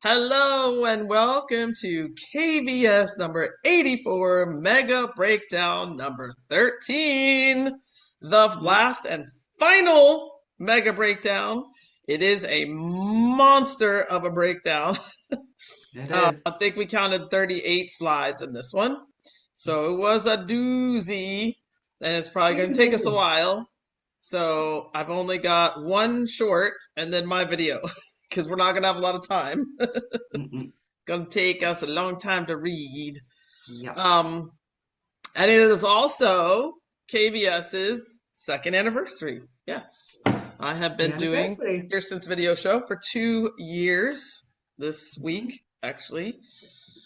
Hello and welcome to KBS number 84, Mega Breakdown number 13, the Yeah, last and final Mega Breakdown. It is a monster of a breakdown. it is. I think we counted 38 slides in this one. So it Yes. was a doozy, and it's probably Quite going to take us a amazing. while. So I've only got one short and then my video because we're not going to have a lot of time. Mm-mm. Going to take us a long time to read. Yep. Um, and it is also KBS's second anniversary. Yes, I have The been doing anniversary. Kirsten's video show for 2 years this Mm-hmm. week, actually.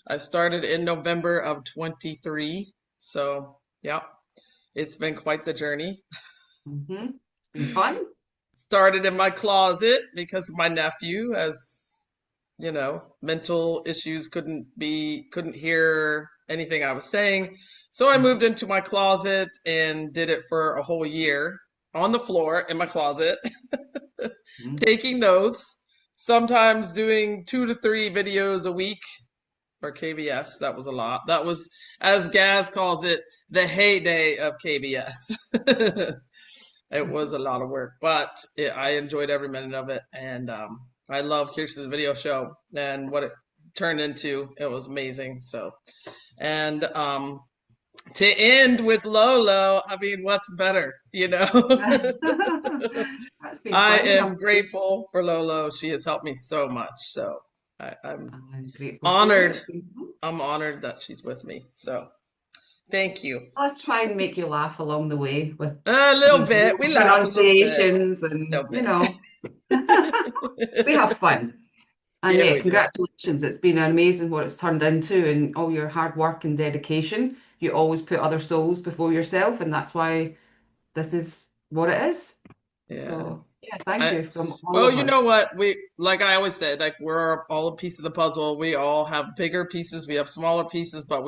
I started in November of 23. So, yeah, it's been quite the journey. Mm-hmm. It's been fun. Started in my closet because my nephew has, mental issues, couldn't hear anything I was saying. So I moved Mm-hmm. into my closet and did it for a whole year on the floor in my closet, taking notes, sometimes doing 2 to 3 videos a week for KBS. That was a lot. That was, as Gaz calls it, the heyday of KBS. It was a lot of work, but I enjoyed every minute of it, and I love Kirsten's video show and what it turned into. It was amazing. So, and to end with Lolo, I mean, what's better, That's been I fun. am grateful for Lolo. She has helped me so much. So I'm I'm grateful for you. honored. It's been fun. I'm honored that she's with me. So thank you. I'll try and make you laugh along the way with, A little bit. We laugh a little bit. pronunciations A and, little bit. we have fun. And Yeah, yeah, we do. congratulations. It's been amazing what it's turned into and all your hard work and dedication. You always put other souls before yourself, and that's why this is what it is. Yeah. So, yeah, thank I you from all Well, of you know us. what? Like I always said, like we're all a piece of the puzzle. We all have bigger pieces, we have smaller pieces, but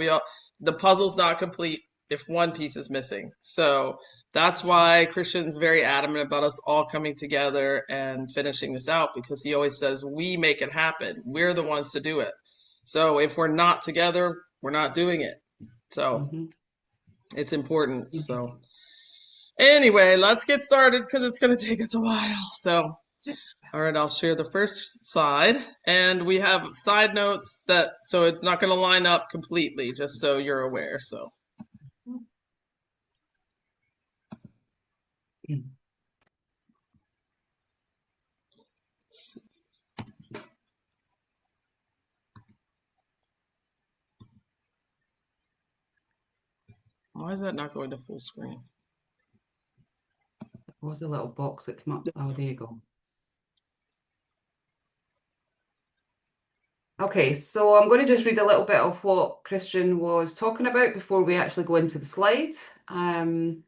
the puzzle's not complete if one piece is missing. So that's why Christian's very adamant about us all coming together and finishing this out because he always says we make it happen. We're the ones to do it. So if we're not together, we're not doing it. So Hmm. it's important. So Amazing. anyway, let's get started because it's going to take us a while. So all right, I'll share the first slide. And we have side notes so it's not going to line up completely, just so you're aware. So, why is that not going to full screen? There was a little box that came up. Oh, there you go. Okay, so I'm going to just read a little bit of what Christian was talking about before we actually go into the slide. Um,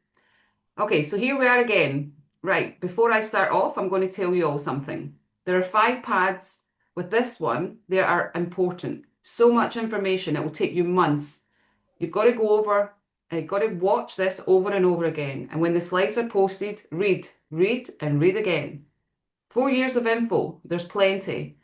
okay, so here we are again. Right, before I start off, I'm going to tell you all something. There are 5 pads. With this one, they are important. So much information, it will take you months. You've got to go over, you've got to watch this over and over again. And when the slides are posted, read, read, and read again. 4 years of info, there's plenty.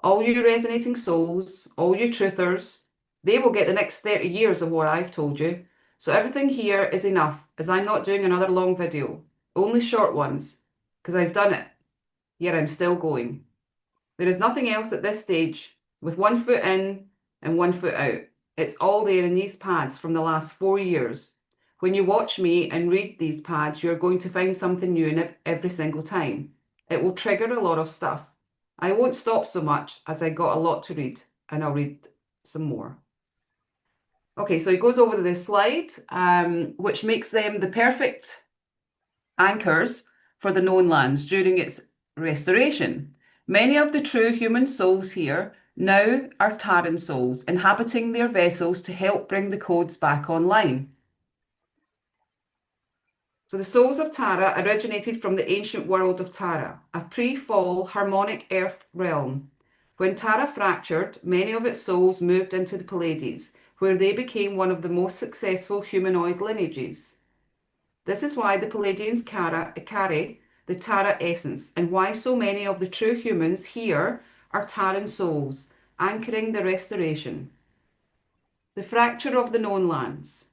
All you resonating souls, all you truthers, they will get the next 30 years of what I've told you. So everything here is enough, as I'm not doing another long video, only short ones, because I've done it, yet I'm still going. There is nothing else at this stage, with 1 foot in and 1 foot out. It's all there in these pads from the last 4 years. When you watch me and read these pads, you're going to find something new in it every single time. It will trigger a lot of stuff. I won't stop so much as I got a lot to read, and I'll read some more. Okay, so he goes over the slide, which makes them the perfect anchors for the known lands during its restoration. Many of the true human souls here now are Terran souls, inhabiting their vessels to help bring the codes back online. So the souls of Tara originated from the ancient world of Tara, a pre-fall harmonic earth realm. When Tara fractured, many of its souls moved into the Pleiades, where they became one of the most successful humanoid lineages. This is why the Palladians carry the Tara essence and why so many of the true humans here are Taran souls. anchoring the restoration. The fracture of the known lands.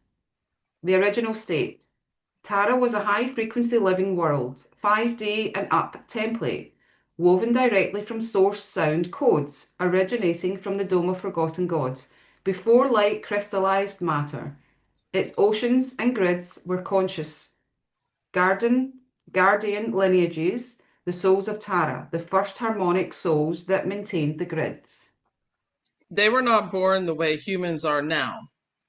The original state. Tara was a high-frequency living world, 5D and up template, woven directly from source sound codes originating from the Dome of Forgotten Gods, before light crystallized matter. Its oceans and grids were conscious. Guardian lineages, the souls of Tara, the first harmonic souls that maintained the grids. They were not born the way humans are now.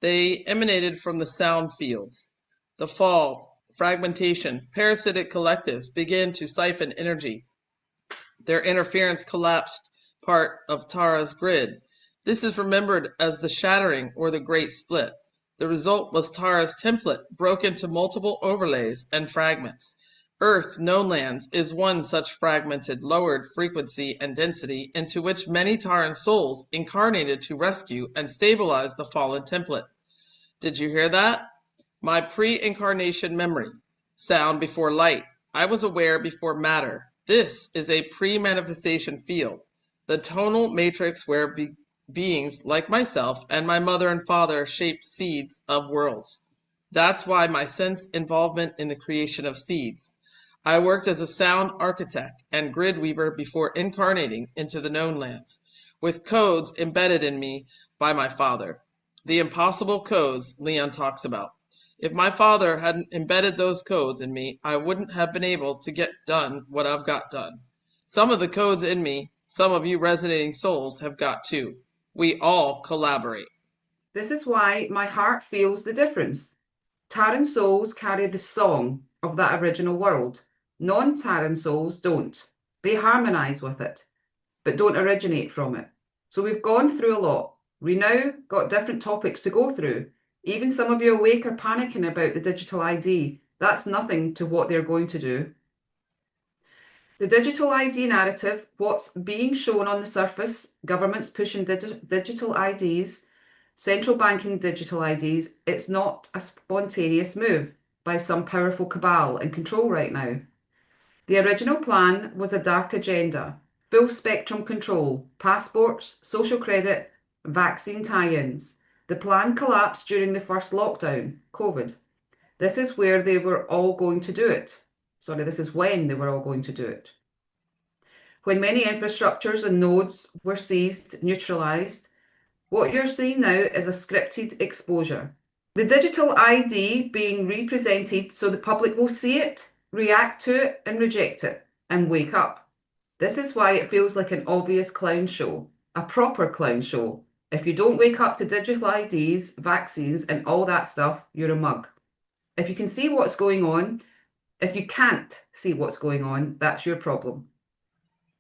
They emanated from the sound fields. The fall, fragmentation, parasitic collectives began to siphon energy. Their interference collapsed part of Tara's grid. This is remembered as the shattering or the Great Split. The result was Tara's template broke into multiple overlays and fragments. Earth, known lands, is one such fragmented, lowered frequency and density into which many Taran souls incarnated to rescue and stabilize the fallen template. Did you hear that? My pre-incarnation memory. Sound before light. I was aware before matter. This is a pre-manifestation field, the tonal matrix where beings like myself and my mother and father shaped seeds of worlds. That's why my sense involvement in the creation of seeds. I worked as a sound architect and grid weaver before incarnating into the known lands, with codes embedded in me by my father. The impossible codes Leon talks about. If my father hadn't embedded those codes in me, I wouldn't have been able to get done what I've got done. Some of the codes in me, some of you resonating souls have got too. We all collaborate. This is why my heart feels the difference. Taran souls carry the song of that original world. Non-Taran souls don't. They harmonize with it, but don't originate from it. So we've gone through a lot. We now got different topics to go through. Even some of you awake are panicking about the digital ID. That's nothing to what they're going to do. The digital ID narrative, what's being shown on the surface, governments pushing digital IDs, central banking digital IDs, it's not a spontaneous move by some powerful cabal in control right now. The original plan was a dark agenda, full spectrum control, passports, social credit, vaccine tie-ins. The plan collapsed during the first lockdown, COVID. This is where they were all going to do it. Sorry, this is when they were all going to do it. When many infrastructures and nodes were seized, neutralized, what you're seeing now is a scripted exposure. The digital ID being represented so the public will see it, react to it, and reject it, and wake up. This is why it feels like an obvious clown show, a proper clown show. If you don't wake up to digital IDs, vaccines, and all that stuff, you're a mug. If you can see what's going on, if you can't see what's going on, that's your problem.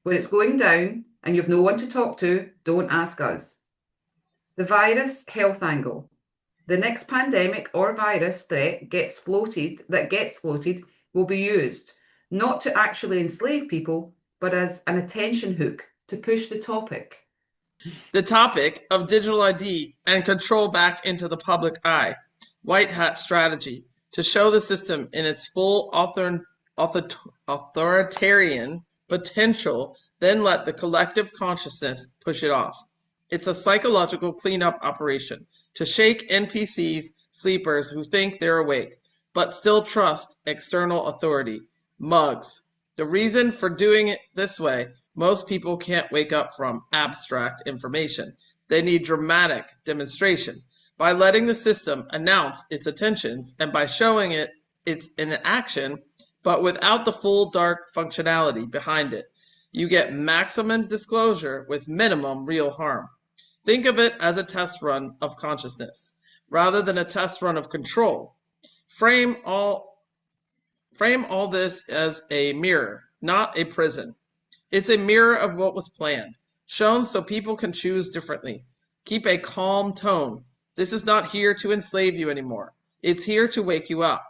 When it's going down and you've no one to talk to, don't ask us. The virus health angle. The next pandemic or virus threat that gets floated will be used, not to actually enslave people, but as an attention hook to push the topic. The topic of digital ID and control back into the public eye. White hat strategy to show the system in its full authoritarian potential, then let the collective consciousness push it off. It's a psychological cleanup operation to shake NPCs, sleepers who think they're awake, but still trust external authority. Mugs. The reason for doing it this way, most people can't wake up from abstract information. They need dramatic demonstration. By letting the system announce its intentions and by showing it's in action, but without the full dark functionality behind it, you get maximum disclosure with minimum real harm. Think of it as a test run of consciousness, rather than a test run of control. Frame all this as a mirror, not a prison. It's a mirror of what was planned, shown so people can choose differently. Keep a calm tone. This is not here to enslave you anymore. It's here to wake you up.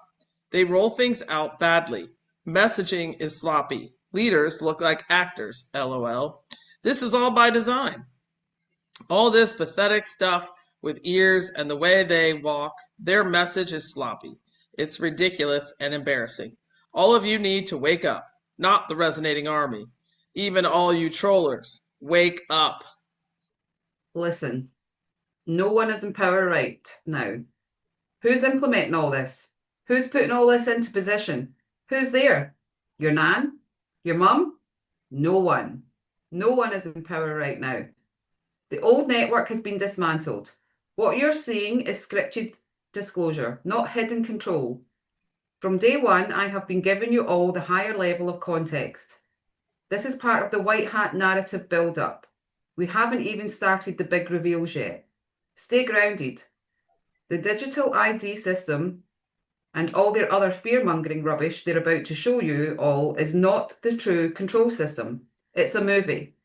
They roll things out badly. Messaging is sloppy. Leaders look like actors, LOL. This is all by design. All this pathetic stuff with ears and the way they walk, their message is sloppy. It's ridiculous and embarrassing. All of you need to wake up, not the resonating army. Even all you trollers, wake up. Listen, no one is in power right now. Who's implementing all this? Who's putting all this into position? Who's there? Your nan? Your mum? No one. No one is in power right now. The old network has been dismantled. What you're seeing is scripted disclosure, not hidden control. From day one, I have been giving you all the higher level of context. This is part of the white hat narrative build-up. We haven't even started the big reveals yet. Stay grounded. The digital ID system and all their other fear-mongering rubbish they're about to show you all is not the true control system. It's a movie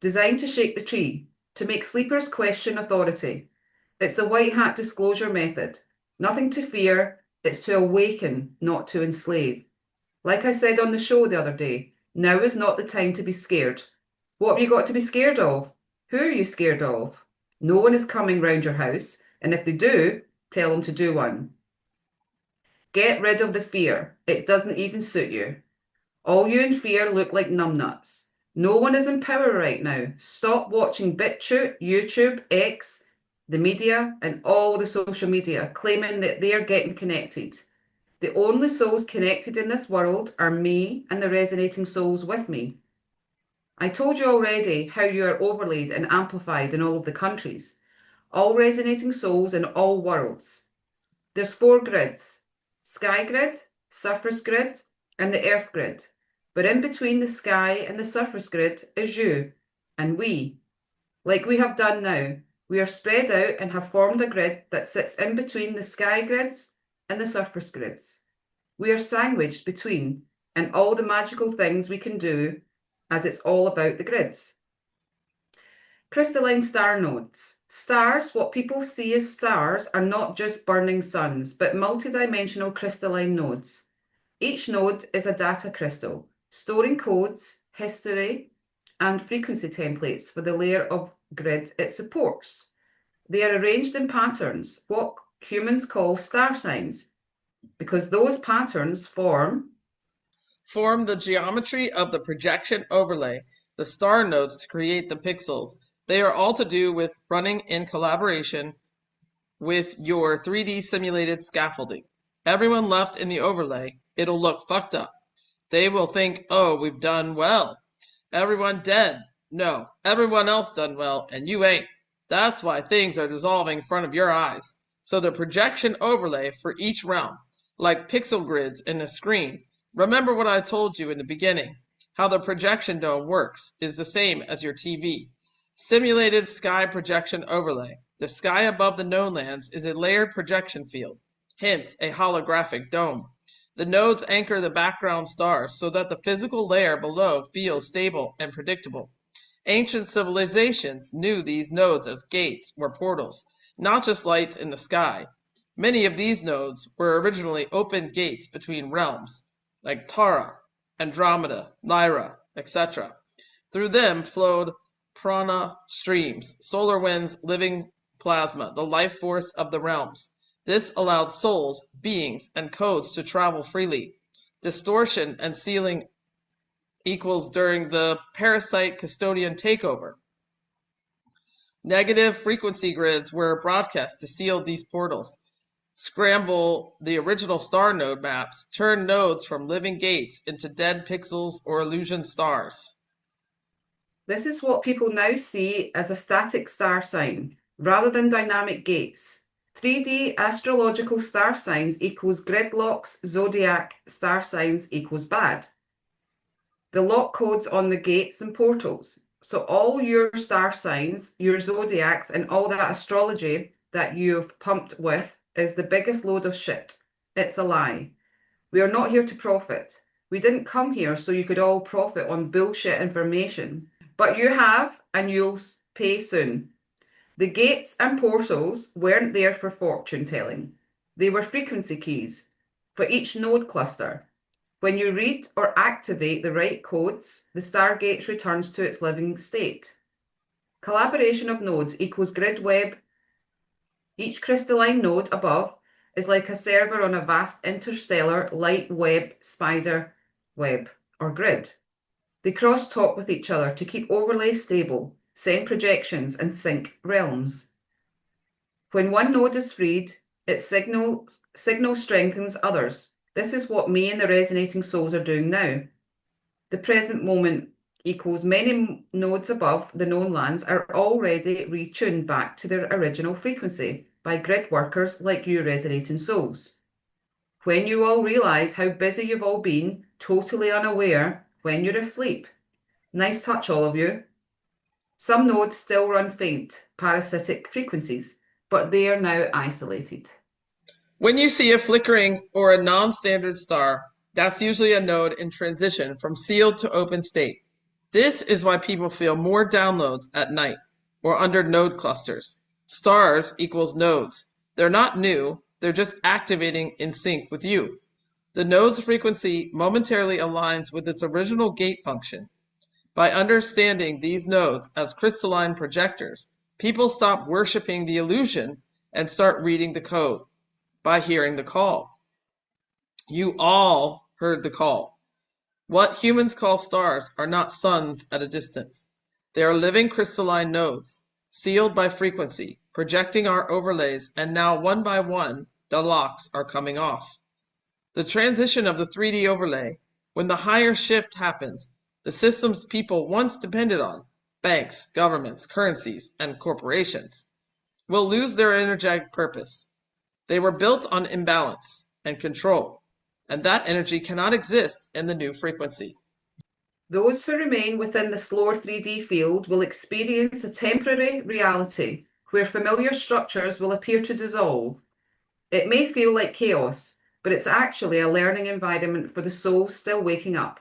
designed to shake the tree, to make sleepers question authority. It's the white hat disclosure method. Nothing to fear, it's to awaken, not to enslave. Like I said on the show the other day, now is not the time to be scared. What have you got to be scared of? Who are you scared of? No one is coming round your house, and if they do, tell them to do one. Get rid of the fear. It doesn't even suit you. All you in fear look like numbnuts. No one is in power right now. Stop watching BitChute, YouTube, X, the media, and all the social media claiming that they're getting connected. The only souls connected in this world are me and the resonating souls with me. I told you already how you are overlaid and amplified in all of the countries. All resonating souls in all worlds. There's 4 grids: sky grid, surface grid, and the earth grid. But in between the sky and the surface grid is you and we. Like we have done now, we are spread out and have formed a grid that sits in between the sky grids and the surface grids. We are sandwiched between and all the magical things we can do, as it's all about the grids. Crystalline star nodes. Stars, what people see as stars, are not just burning suns, but multidimensional crystalline nodes. Each node is a data crystal, storing codes, history, and frequency templates for the layer of grid it supports. They are arranged in patterns, what humans call star signs, because those patterns form the geometry of the projection overlay, the star nodes to create the pixels. They are all to do with running in collaboration with your 3D simulated scaffolding. Everyone left in the overlay, it'll look fucked up. They will think, oh, we've done well. Everyone dead. No, everyone else done well, and you ain't. That's why things are dissolving in front of your eyes. So the projection overlay for each realm, like pixel grids in a screen. Remember what I told you in the beginning. How the projection dome works is the same as your TV. Simulated sky projection overlay. The sky above the known lands is a layered projection field, hence a holographic dome. The nodes anchor the background stars so that the physical layer below feels stable and predictable. Ancient civilizations knew these nodes as gates or portals, not just lights in the sky. Many of these nodes were originally open gates between realms, like Tara, Andromeda, Lyra, etc. Through them flowed prana streams, solar winds, living plasma, the life force of the realms. This allowed souls, beings, and codes to travel freely. Distortion and sealing equals during the parasite custodian takeover. Negative frequency grids were broadcast to seal these portals, scramble the original star node maps, turn nodes from living gates into dead pixels or illusion stars. This is what people now see as a static star sign, rather than dynamic gates. 3D astrological star signs equals gridlocks, zodiac star signs equals bad. The lock codes on the gates and portals. So all your star signs, your zodiacs, and all that astrology that you've pumped with is the biggest load of shit. It's a lie. We are not here to profit. We didn't come here so you could all profit on bullshit information. But you have, and you'll pay soon. The gates and portals weren't there for fortune telling. They were frequency keys for each node cluster. When you read or activate the right codes, the Stargate returns to its living state. Collaboration of nodes equals grid web. Each crystalline node above is like a server on a vast interstellar light web, spider web, or grid. They cross-talk with each other to keep overlays stable. send projections, and sync realms. When one node is freed, its signal strengthens others. This is what me and the resonating souls are doing now. The present moment equals many nodes above the known lands are already retuned back to their original frequency by grid workers like you resonating souls. When you all realize how busy you've all been, totally unaware when you're asleep. Nice touch, all of you. Some nodes still run faint, parasitic frequencies, but they are now isolated. When you see a flickering or a non-standard star, that's usually a node in transition from sealed to open state. This is why people feel more downloads at night or under node clusters. Stars equals nodes. They're not new, they're just activating in sync with you. The node's frequency momentarily aligns with its original gate function. By understanding these nodes as crystalline projectors, people stop worshiping the illusion and start reading the code by hearing the call. You all heard the call. What humans call stars are not suns at a distance. They are living crystalline nodes, sealed by frequency, projecting our overlays, and now one by one, the locks are coming off. The transition of the 3D overlay, when the higher shift happens, the systems people once depended on, banks, governments, currencies, and corporations, will lose their energetic purpose. They were built on imbalance and control, and that energy cannot exist in the new frequency. Those who remain within the slower 3D field will experience a temporary reality where familiar structures will appear to dissolve. It may feel like chaos, but it's actually a learning environment for the souls still waking up.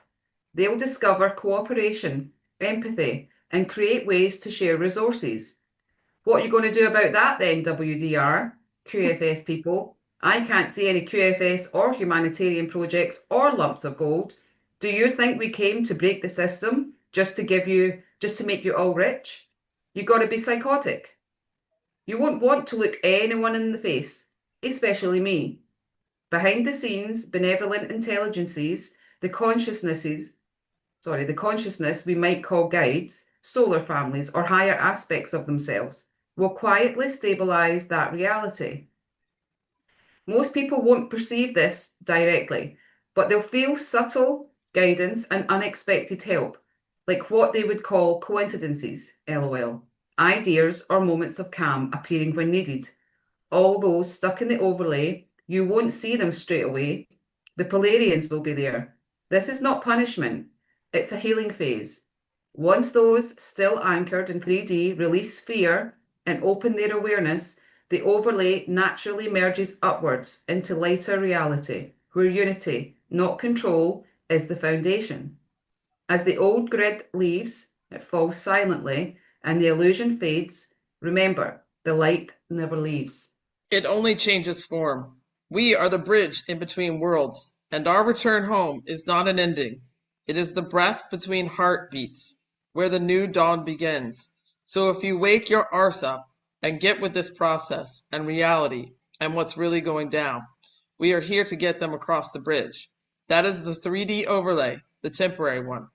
They'll discover cooperation, empathy, and create ways to share resources. What are you going to do about that then, WDR, QFS people? I can't see any QFS or humanitarian projects or lumps of gold. Do you think we came to break the system just to make you all rich? You got to be psychotic. You won't want to look anyone in the face, especially me. Behind the scenes, benevolent intelligences, the consciousness we might call guides, solar families, or higher aspects of themselves, will quietly stabilize that reality. Most people won't perceive this directly, but they'll feel subtle guidance and unexpected help, like what they would call coincidences, lol, ideas or moments of calm appearing when needed. All those stuck in the overlay, you won't see them straight away. The Polarians will be there. This is not punishment, it's a healing phase. Once those still anchored in 3D release fear and open their awareness, the overlay naturally merges upwards into lighter reality, where unity, not control, is the foundation. As the old grid leaves, it falls silently, and the illusion fades. Remember, the light never leaves. It only changes form. We are the bridge in between worlds, and our return home is not an ending. It is the breath between heartbeats, where the new dawn begins. So if you wake your arse up and get with this process and reality and what's really going down, we are here to get them across the bridge. That is the 3D overlay, the temporary one.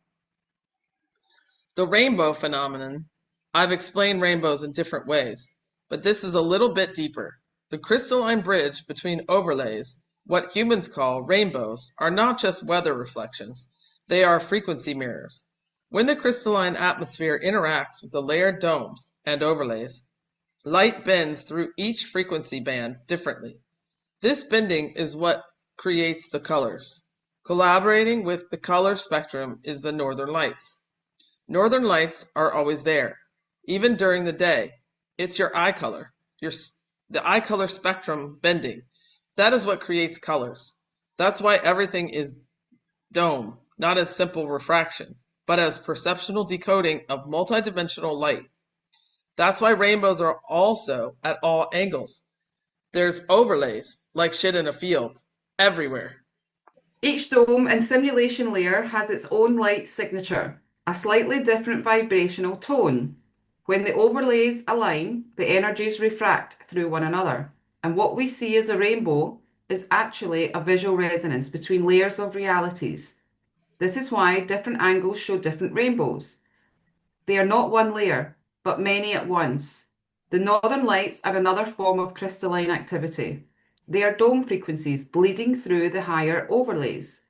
The rainbow phenomenon. I've explained rainbows in different ways, but this is a little bit deeper. The crystalline bridge between overlays, what humans call rainbows, are not just weather reflections. They are frequency mirrors. When the crystalline atmosphere interacts with the layered domes and overlays, light bends through each frequency band differently. This bending is what creates the colors. Collaborating with the color spectrum is the northern lights. Northern lights are always there, even during the day. It's your eye color, the eye color spectrum bending. That is what creates colors. That's why everything is dome, not as simple refraction, but as perceptual decoding of multidimensional light. That's why rainbows are also at all angles. There's overlays, like shit in a field, everywhere. Each dome and simulation layer has its own light signature, a slightly different vibrational tone. When the overlays align, the energies refract through one another, and what we see as a rainbow is actually a visual resonance between layers of realities. This is why different angles show different rainbows. They are not one layer, but many at once. The northern lights are another form of crystalline activity. They are dome frequencies bleeding through the higher overlays.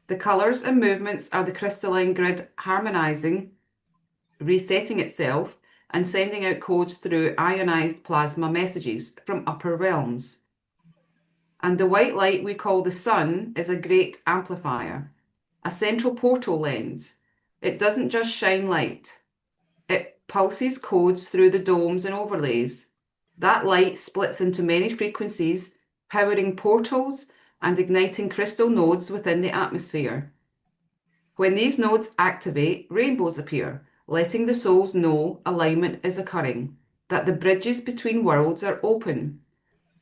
The colours and movements are the crystalline grid harmonizing, resetting itself, and sending out codes through ionized plasma messages from upper realms. And the white light we call the sun is a great amplifier, a central portal lens. It doesn't just shine light, it pulses codes through the domes and overlays. That light splits into many frequencies, powering portals and igniting crystal nodes within the atmosphere. When these nodes activate, rainbows appear, letting the souls know alignment is occurring, that the bridges between worlds are open.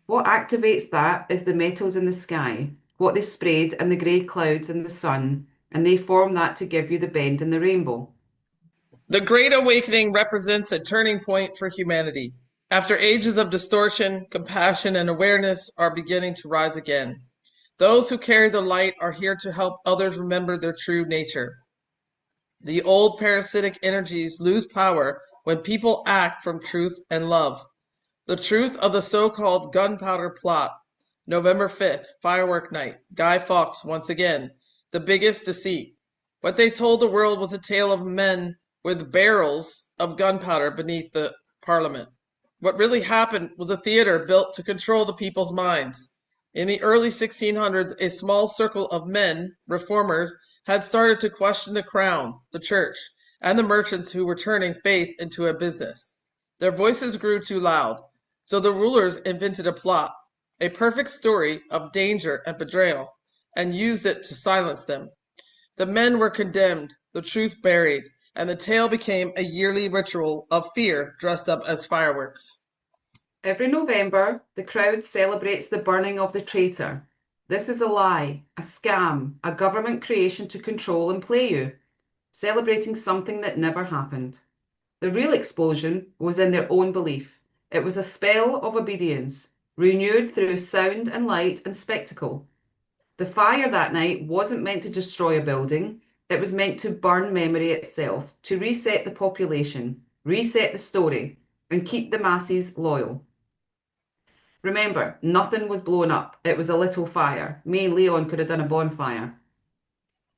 What activates that is the metals in the sky, what they sprayed and the grey clouds in the sun, and they form that to give you the bend in the rainbow. The Great Awakening represents a turning point for humanity. After ages of distortion, compassion and awareness are beginning to rise again. Those who carry the light are here to help others remember their true nature. The old parasitic energies lose power when people act from truth and love. The truth of the so-called gunpowder plot. November 5th, firework night. Guy Fawkes once again. The biggest deceit. What they told the world was a tale of men with barrels of gunpowder beneath the parliament. What really happened was a theater built to control the people's minds. In the early 1600s, a small circle of men, reformers, had started to question the crown, the church, and the merchants who were turning faith into a business. Their voices grew too loud, so the rulers invented a plot, a perfect story of danger and betrayal, and used it to silence them. The men were condemned, the truth buried, and the tale became a yearly ritual of fear dressed up as fireworks. Every November, the crowd celebrates the burning of the traitor. This is a lie, a scam, a government creation to control and play you, celebrating something that never happened. The real explosion was in their own belief. It was a spell of obedience, renewed through sound and light and spectacle. The fire that night wasn't meant to destroy a building, it was meant to burn memory itself, to reset the population, reset the story, and keep the masses loyal. Remember, nothing was blown up. It was a little fire. Me and Leon could have done a bonfire.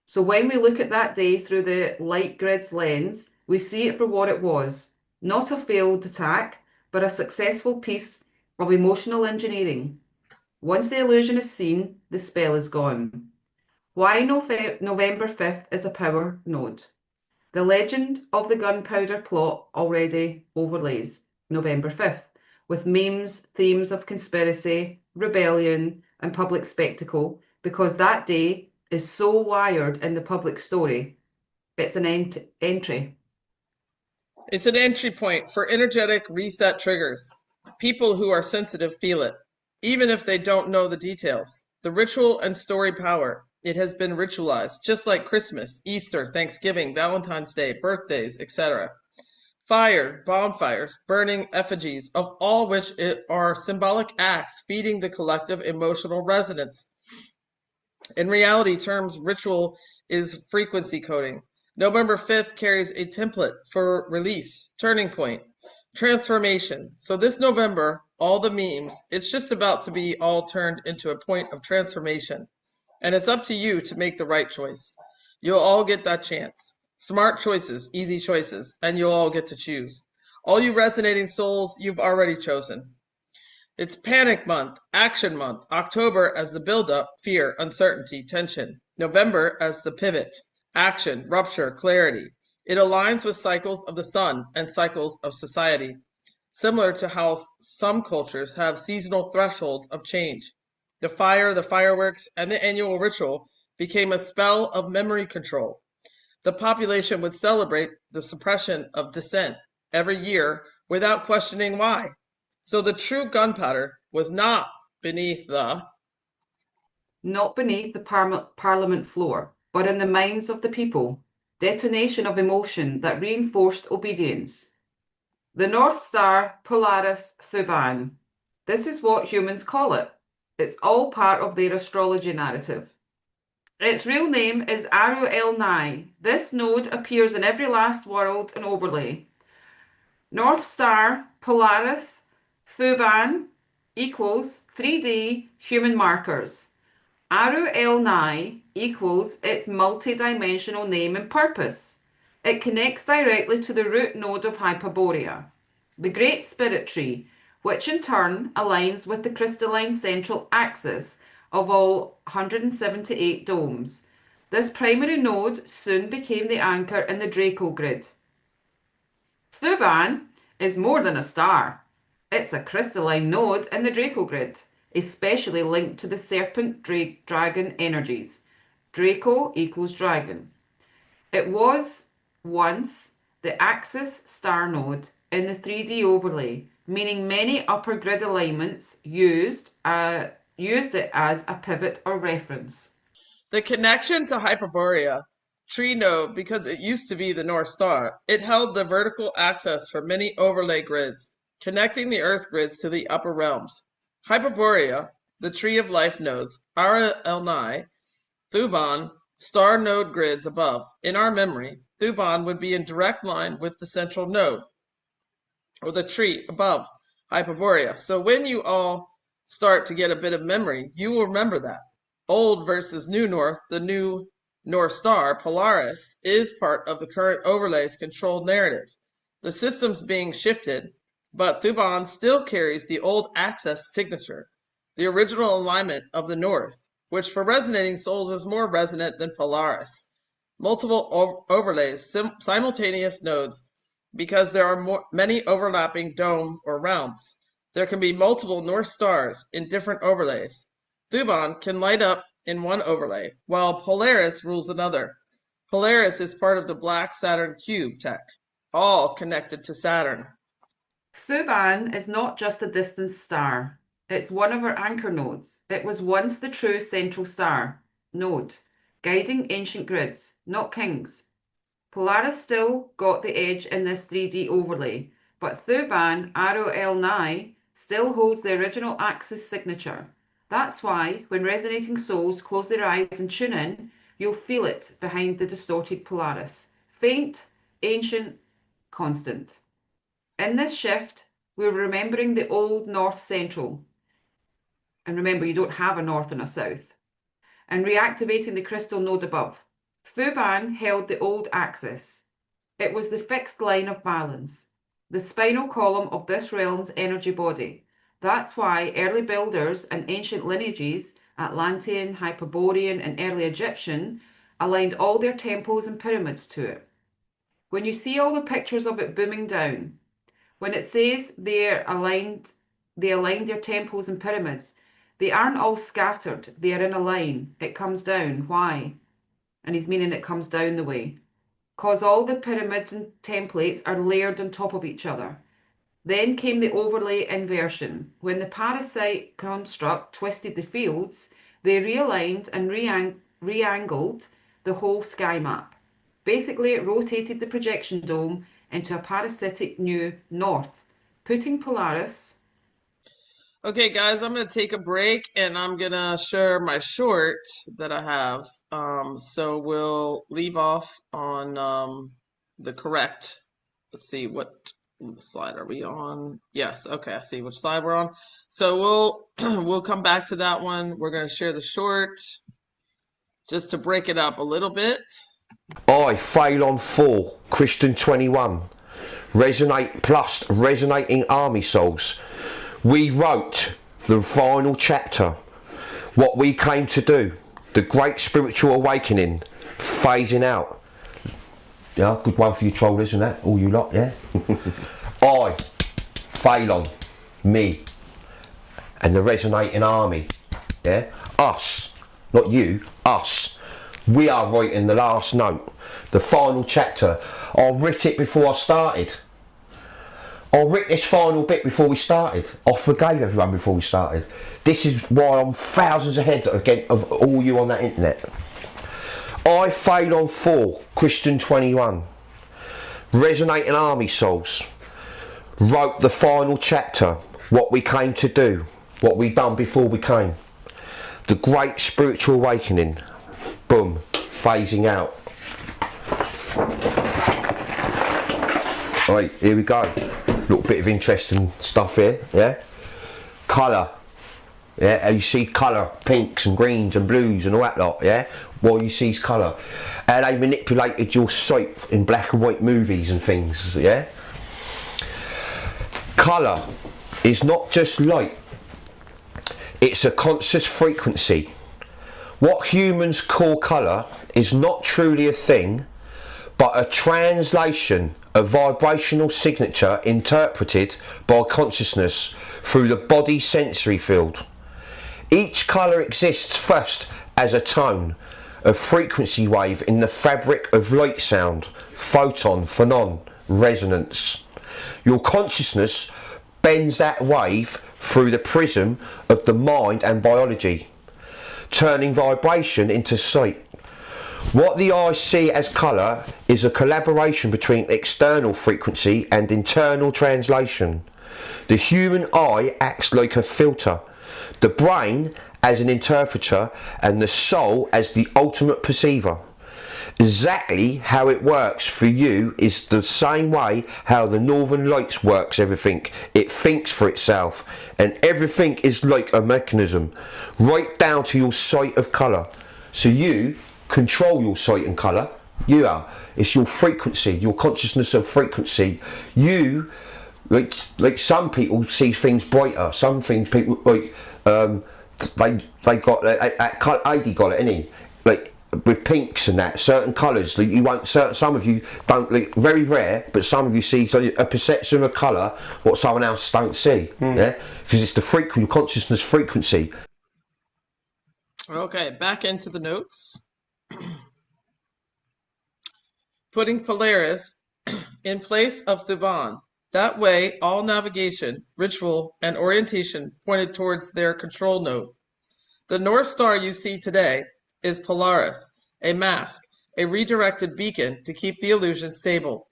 So when we look at that day through the light grid's lens, we see it for what it was. Not a failed attack, but a successful piece of emotional engineering. Once the illusion is seen, the spell is gone. Why November 5th is a power node. The legend of the gunpowder plot already overlays November 5th with memes, themes of conspiracy, rebellion, and public spectacle because that day is so wired in the public story. It's an entry. It's an entry point for energetic reset triggers. People who are sensitive feel it, even if they don't know the details. The ritual and story power. It has been ritualized, just like Christmas, Easter, Thanksgiving, Valentine's Day, birthdays, etc. Fire, bonfires, burning effigies, of all which are symbolic acts feeding the collective emotional resonance. In reality terms, ritual is frequency coding. November 5th carries a template for release, turning point, transformation. So this November, all the memes, it's just about to be all turned into a point of transformation. And it's up to you to make the right choice. You'll all get that chance. Smart choices, easy choices, and you'll all get to choose. All you resonating souls, you've already chosen. It's panic month, action month, October as the buildup, fear, uncertainty, tension. November as the pivot, action, rupture, clarity. It aligns with cycles of the sun and cycles of society, similar to how some cultures have seasonal thresholds of change. The fire, the fireworks, and the annual ritual became a spell of memory control. The population would celebrate the suppression of dissent every year without questioning why. So the true gunpowder was not beneath the Not beneath the parliament floor, but in the minds of the people. Detonation of emotion that reinforced obedience. The North Star Polaris Thuban. This is what humans call it. It's all part of their astrology narrative. Its real name is Aru El Nai. This node appears in every last world and overlay. North Star, Polaris, Thuban equals 3D human markers. Aru El Nai equals its multi-dimensional name and purpose. It connects directly to the root node of Hyperborea, the Great Spirit Tree, which in turn aligns with the crystalline central axis of all 178 domes. This primary node soon became the anchor in the Draco grid. Thuban is more than a star. It's a crystalline node in the Draco grid, especially linked to the serpent dragon energies. Draco equals dragon. It was once the axis star node in the 3D overlay, meaning many upper grid alignments used it as a pivot or reference. The connection to Hyperborea tree node, because it used to be the North Star, it held the vertical access for many overlay grids, connecting the Earth grids to the upper realms. Hyperborea, the Tree of Life nodes, Ara El-Nai, Thuban, star node grids above. In our memory, Thuban would be in direct line with the central node, or the tree above Hyperborea. So when you all start to get a bit of memory, you will remember that. Old versus New North, the new North Star, Polaris, is part of the current overlay's controlled narrative. The system's being shifted, but Thuban still carries the old access signature, the original alignment of the North, which for resonating souls is more resonant than Polaris. Multiple overlays, simultaneous nodes, because there are many overlapping dome or realms. There can be multiple North Stars in different overlays. Thuban can light up in one overlay, while Polaris rules another. Polaris is part of the Black Saturn Cube tech, all connected to Saturn. Thuban is not just a distant star. It's one of our anchor nodes. It was once the true central star node, guiding ancient grids, not kings. Polaris still got the edge in this 3D overlay, but Thuban Aro El Nai still holds the original axis signature. That's why, when resonating souls close their eyes and tune in, you'll feel it behind the distorted Polaris. Faint, ancient, constant. In this shift, we're remembering the old North Central. And remember, you don't have a North and a South. And reactivating the crystal node above. Thuban held the old axis. It was the fixed line of balance, the spinal column of this realm's energy body. That's why early builders and ancient lineages, Atlantean, Hyperborean, and early Egyptian, aligned all their temples and pyramids to it. When you see all the pictures of it booming down, when it says they aligned their temples and pyramids, they aren't all scattered, they are in a line. It comes down. Why? And he's meaning it comes down the way. Because all the pyramids and templates are layered on top of each other. Then came the overlay inversion. When the parasite construct twisted the fields, they realigned and re-angled the whole sky map. Basically, it rotated the projection dome into a parasitic new north, putting Polaris. Okay, guys, I'm going to take a break and I'm going to share my short that I have. So we'll leave off on the correct. Let's see, what slide are we on? Yes, okay, I see which slide we're on. So we'll come back to that one. We're going to share the short just to break it up a little bit. I fail on 4, Christian 21. Resonate plus resonating army souls. We wrote the final chapter, what we came to do, the great spiritual awakening, phasing out. Yeah, good one for you trollers and that, all you lot, yeah? I, Phalon, me, and the resonating army, yeah? Us, not you, us. We are writing the last note, the final chapter. I writ it before I started. I writ this final bit before we started. I forgave everyone before we started. This is why I'm thousands ahead of all you on that internet. I fail on 4, Christian 21. Resonating army souls. Wrote the final chapter, what we came to do, what we done before we came. The great spiritual awakening. Boom, phasing out. Right, here we go. Little bit of interesting stuff here, yeah? Colour. Yeah, how you see colour, pinks and greens and blues and all that lot, yeah? While you see colour. How they manipulated your sight in black and white movies and things, yeah? Colour is not just light, it's a conscious frequency. What humans call colour is not truly a thing, but a translation, a vibrational signature interpreted by consciousness through the body sensory field. Each colour exists first as a tone, a frequency wave in the fabric of light sound, photon, phonon, resonance. Your consciousness bends that wave through the prism of the mind and biology, turning vibration into sight. What the eyes see as colour is a collaboration between external frequency and internal translation. The human eye acts like a filter, the brain as an interpreter, and the soul as the ultimate perceiver. Exactly how it works for you is the same way how the Northern Lights works everything. It thinks for itself, and everything is like a mechanism, right down to your sight of colour. So you control your sight and colour. You are. It's your frequency, your consciousness of frequency. You, like some people see things brighter. Some things people like they got AD got it, innit? Like with pinks and that, certain colours. Like you won't. Some of you don't. Like, very rare, but some of you see a perception of colour what someone else don't see. Yeah, because it's the frequency, your consciousness frequency. Okay, back into the notes. Putting Polaris in place of Thuban. That way, all navigation, ritual, and orientation pointed towards their control node. The North Star you see today is Polaris, a mask, a redirected beacon to keep the illusion stable.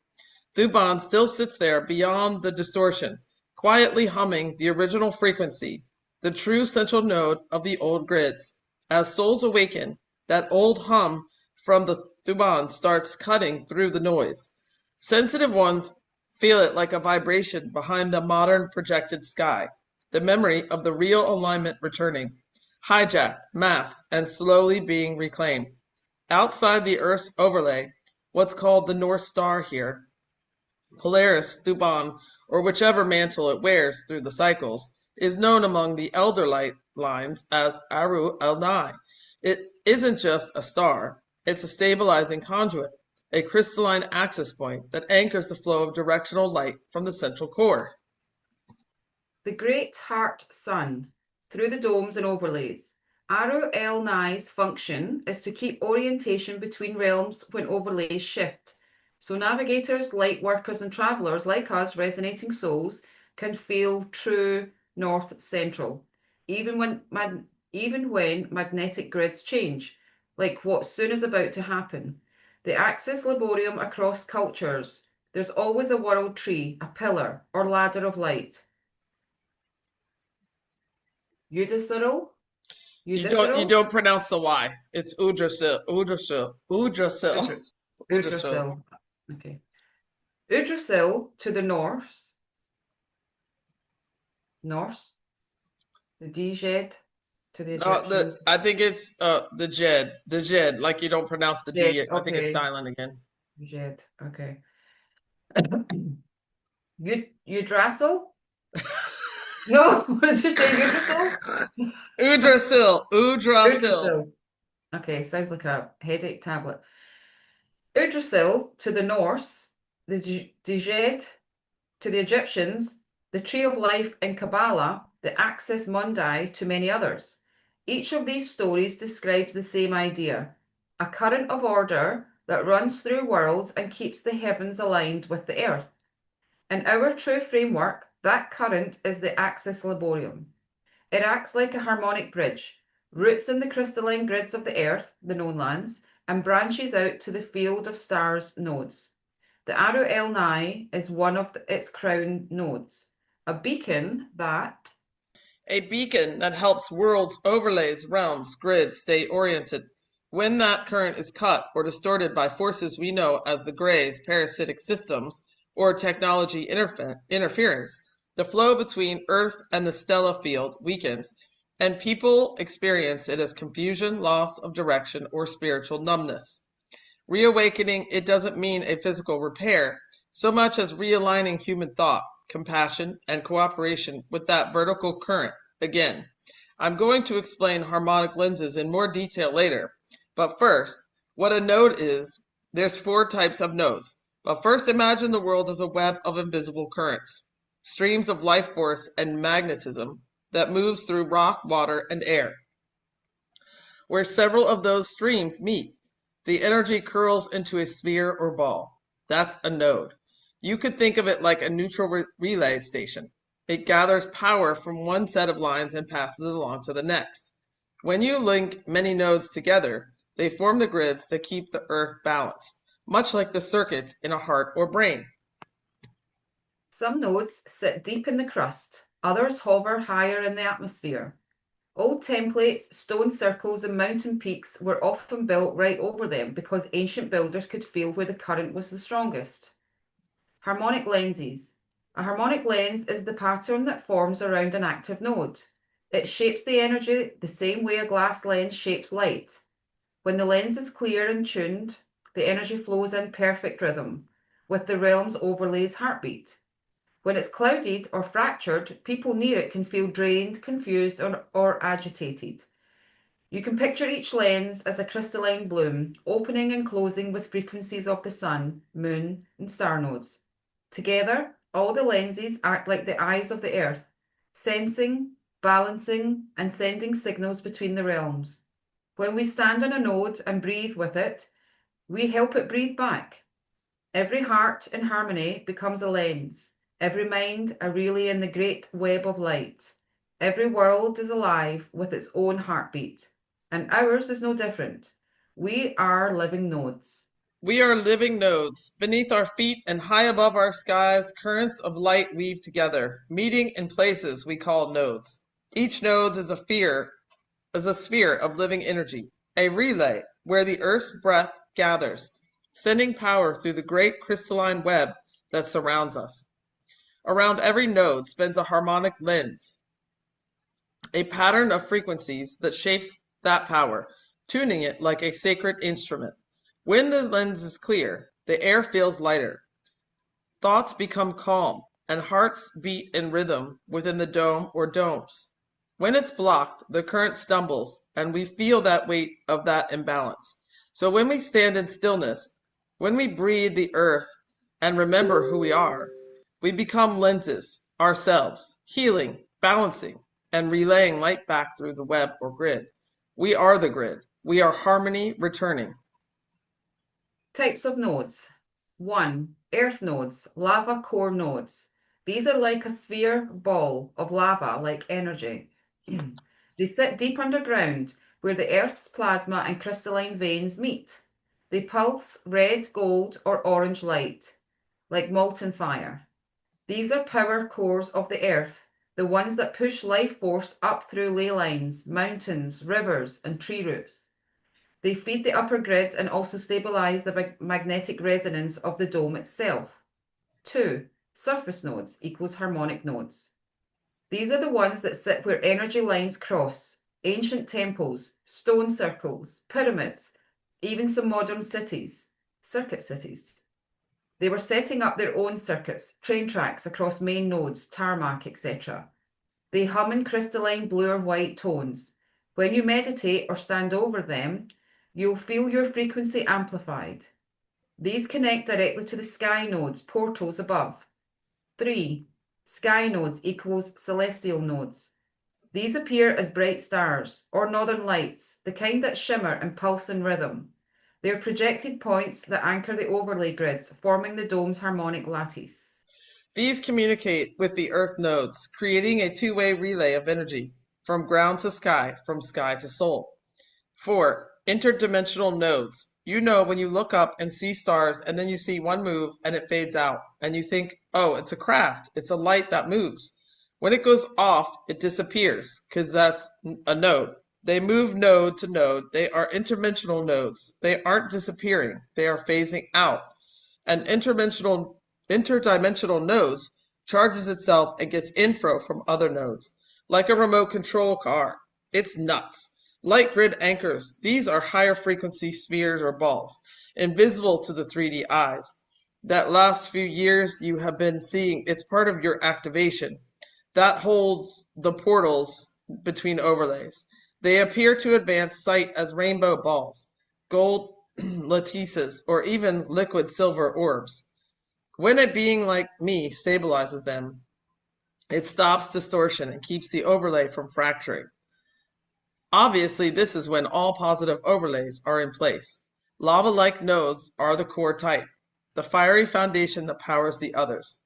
Thuban still sits there beyond the distortion, quietly humming the original frequency, the true central node of the old grids. As souls awaken, that old hum from the Thuban starts cutting through the noise. Sensitive ones feel it like a vibration behind the modern projected sky, the memory of the real alignment returning, hijacked, masked, and slowly being reclaimed. Outside the Earth's overlay, what's called the North Star here, Polaris, Thuban, or whichever mantle it wears through the cycles, is known among the elder light lines as Aru El-Nai. It isn't just a star, it's a stabilizing conduit, a crystalline access point that anchors the flow of directional light from the central core. The great heart sun, through the domes and overlays. Aru El-Nai's function is to keep orientation between realms when overlays shift. So navigators, light workers, and travelers like us, resonating souls, can feel true north central, even when magnetic grids change, like what soon is about to happen. The axis laborium across cultures. There's always a world tree, a pillar, or ladder of light. Udacyril? You don't pronounce the Y. It's Udrasil. Udrasil. Okay. Udrasil to the north. The DZ to the Egyptians. I think it's the Jed. The Jed, like you don't pronounce the D. Okay. I think it's silent again. Jed, okay. Udrasil? No, what did you say? Udrasil. Okay, sounds like a headache tablet. Udrasil to the Norse, the Djed to the Egyptians, the Tree of Life in Kabbalah, the Axis Mundi to many others. Each of these stories describes the same idea, a current of order that runs through worlds and keeps the heavens aligned with the earth. In our true framework, that current is the axis laborium. It acts like a harmonic bridge, roots in the crystalline grids of the earth, the known lands, and branches out to the field of stars nodes. The Aru El-Nai is one of its crown nodes, a beacon that helps worlds, overlays, realms, grids stay oriented. When that current is cut or distorted by forces we know as the Greys, parasitic systems, or technology interference, the flow between Earth and the stellar field weakens, and people experience it as confusion, loss of direction, or spiritual numbness. Reawakening, it doesn't mean a physical repair, so much as realigning human thought, compassion, and cooperation with that vertical current again. I'm going to explain harmonic lenses in more detail later, but first, what a node is, there's 4 types of nodes. But first, imagine the world as a web of invisible currents, streams of life force and magnetism that moves through rock, water, and air. Where several of those streams meet, the energy curls into a sphere or ball. That's a node. You could think of it like a neutral relay station. It gathers power from one set of lines and passes it along to the next. When you link many nodes together, they form the grids that keep the Earth balanced, much like the circuits in a heart or brain. Some nodes sit deep in the crust, others hover higher in the atmosphere. Old templates, stone circles, and mountain peaks were often built right over them because ancient builders could feel where the current was the strongest. Harmonic lenses. A harmonic lens is the pattern that forms around an active node. It shapes the energy the same way a glass lens shapes light. When the lens is clear and tuned, the energy flows in perfect rhythm, with the realm's overlay's heartbeat. When it's clouded or fractured, people near it can feel drained, confused, or agitated. You can picture each lens as a crystalline bloom, opening and closing with frequencies of the sun, moon, and star nodes. Together, all the lenses act like the eyes of the earth, sensing, balancing, and sending signals between the realms. When we stand on a node and breathe with it, we help it breathe back. Every heart in harmony becomes a lens. Every mind a relay in the great web of light. Every world is alive with its own heartbeat, and ours is no different. We are living nodes. We are living nodes. Beneath our feet and high above our skies, currents of light weave together, meeting in places we call nodes. Each node is a sphere of living energy, a relay where the Earth's breath gathers, sending power through the great crystalline web that surrounds us. Around every node spins a harmonic lens, a pattern of frequencies that shapes that power, tuning it like a sacred instrument. When the lens is clear, the air feels lighter. Thoughts become calm, and hearts beat in rhythm within the dome or domes. When it's blocked, the current stumbles, and we feel that weight of that imbalance. So when we stand in stillness, when we breathe the earth and remember who we are, we become lenses, ourselves, healing, balancing, and relaying light back through the web or grid. We are the grid. We are harmony returning. Types of nodes. 1. Earth nodes, lava core nodes. These are like a sphere ball of lava, like energy. They sit deep underground, where the Earth's plasma and crystalline veins meet. They pulse red, gold, or orange light, like molten fire. These are power cores of the Earth, the ones that push life force up through ley lines, mountains, rivers, and tree roots. They feed the upper grid and also stabilize the magnetic resonance of the dome itself. 2. Surface nodes equals harmonic nodes. These are the ones that sit where energy lines cross, ancient temples, stone circles, pyramids, even some modern cities, circuit cities. They were setting up their own circuits, train tracks across main nodes, tarmac, etc. They hum in crystalline blue or white tones. When you meditate or stand over them, you'll feel your frequency amplified. These connect directly to the sky nodes, portals above. 3. Sky nodes equals celestial nodes. These appear as bright stars or northern lights, the kind that shimmer and pulse in rhythm. They are projected points that anchor the overlay grids, forming the dome's harmonic lattice. These communicate with the Earth nodes, creating a two-way relay of energy, from ground to sky, from sky to soul. 4. Interdimensional nodes. You know when you look up and see stars and then you see one move and it fades out, and you think, oh, it's a craft, it's a light that moves. When it goes off, it disappears, because that's a node. They move node to node. They are interdimensional nodes. They aren't disappearing. They are phasing out. An interdimensional interdimensional nodes charges itself and gets info from other nodes, like a remote control car. It's nuts. Light grid anchors, these are higher frequency spheres or balls, invisible to the 3D eyes. That last few years you have been seeing, it's part of your activation. That holds the portals between overlays. They appear to advance sight as rainbow balls, gold lattices, or even liquid silver orbs. When a being like me stabilizes them, it stops distortion and keeps the overlay from fracturing. Obviously, this is when all positive overlays are in place. Lava-like nodes are the core type, the fiery foundation that powers the others.